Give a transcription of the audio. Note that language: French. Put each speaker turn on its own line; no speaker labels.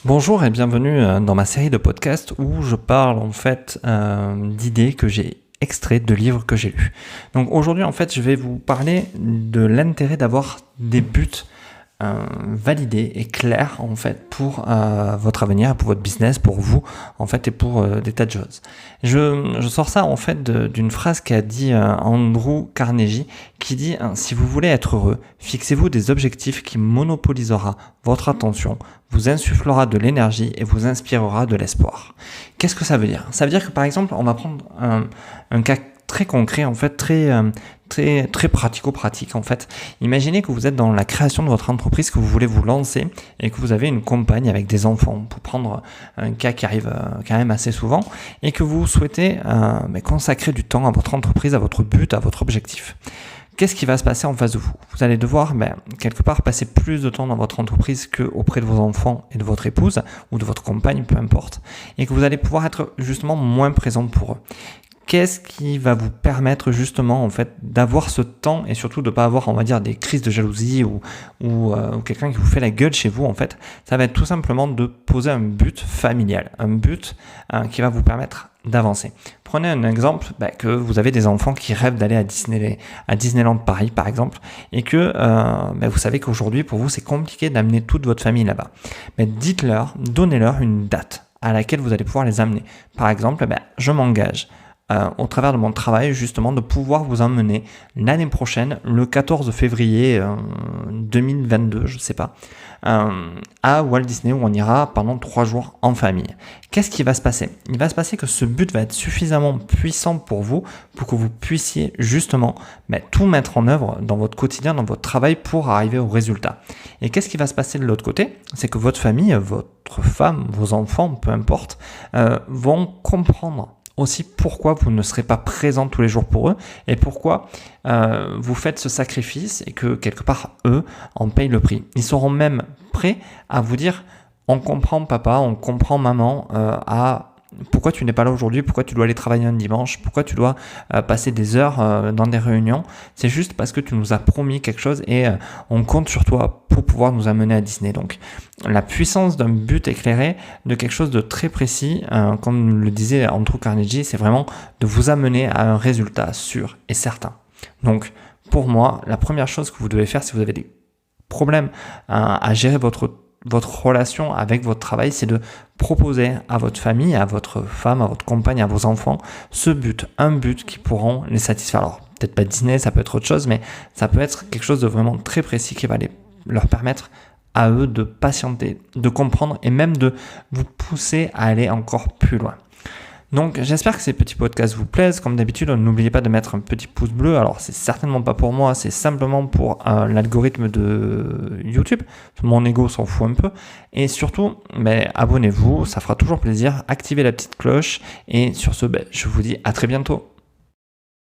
Bonjour et bienvenue dans ma série de podcasts où je parle en fait d'idées que j'ai extraites de livres que j'ai lus. Donc aujourd'hui en fait je vais vous parler de l'intérêt d'avoir des buts validés et clairs en fait pour votre avenir, pour votre business, pour vous en fait et pour des tas de choses. Je sors ça en fait d'une phrase qu'a dit Andrew Carnegie qui dit si vous voulez être heureux, fixez-vous des objectifs qui monopolisera votre attention, vous insufflera de l'énergie et vous inspirera de l'espoir. Qu'est-ce que ça veut dire? Ça veut dire que par exemple, on va prendre un cas très concret, en fait, très pratico-pratique en fait. Imaginez que vous êtes dans la création de votre entreprise, que vous voulez vous lancer et que vous avez une compagne avec des enfants, pour prendre un cas qui arrive quand même assez souvent, et que vous souhaitez consacrer du temps à votre entreprise, à votre but, à votre objectif. Qu'est-ce qui va se passer en face de vous? Vous allez devoir quelque part passer plus de temps dans votre entreprise qu'auprès de vos enfants et de votre épouse ou de votre compagne, peu importe, et que vous allez pouvoir être justement moins présent pour eux. Qu'est-ce qui va vous permettre justement en fait d'avoir ce temps et surtout de ne pas avoir, on va dire, des crises de jalousie ou quelqu'un qui vous fait la gueule chez vous en fait? Ça va être tout simplement de poser un but familial, un but qui va vous permettre d'avancer. Prenez un exemple que vous avez des enfants qui rêvent d'aller à Disneyland Paris par exemple et que vous savez qu'aujourd'hui pour vous c'est compliqué d'amener toute votre famille là-bas. Mais dites-leur, donnez-leur une date à laquelle vous allez pouvoir les amener. Par exemple, je m'engage au travers de mon travail justement de pouvoir vous emmener l'année prochaine, le 14 février 2022, je sais pas, à Walt Disney où on ira pendant 3 jours en famille. Qu'est-ce qui va se passer? Il va se passer que ce but va être suffisamment puissant pour vous pour que vous puissiez justement tout mettre en œuvre dans votre quotidien, dans votre travail pour arriver au résultat. Et qu'est-ce qui va se passer de l'autre côté? C'est que votre famille, votre femme, vos enfants, peu importe, vont comprendre aussi pourquoi vous ne serez pas présent tous les jours pour eux et pourquoi vous faites ce sacrifice et que quelque part eux en payent le prix. Ils seront même prêts à vous dire on comprend papa, on comprend maman pourquoi tu n'es pas là aujourd'hui, pourquoi tu dois aller travailler un dimanche, pourquoi tu dois passer des heures dans des réunions. C'est juste parce que tu nous as promis quelque chose et on compte sur toi pour pouvoir nous amener à Disney. Donc la puissance d'un but éclairé, de quelque chose de très précis, comme le disait Andrew Carnegie, c'est vraiment de vous amener à un résultat sûr et certain. Donc pour moi, la première chose que vous devez faire si vous avez des problèmes à gérer votre relation avec votre travail, c'est de proposer à votre famille, à votre femme, à votre compagne, à vos enfants, ce but, un but qui pourront les satisfaire. Alors, peut-être pas Disney, ça peut être autre chose, mais ça peut être quelque chose de vraiment très précis qui va leur permettre à eux de patienter, de comprendre et même de vous pousser à aller encore plus loin. Donc j'espère que ces petits podcasts vous plaisent. Comme d'habitude, n'oubliez pas de mettre un petit pouce bleu. Alors c'est certainement pas pour moi, c'est simplement pour l'algorithme de YouTube. Mon ego s'en fout un peu. Et surtout, abonnez-vous, ça fera toujours plaisir. Activez la petite cloche. Et sur ce, je vous dis à très bientôt.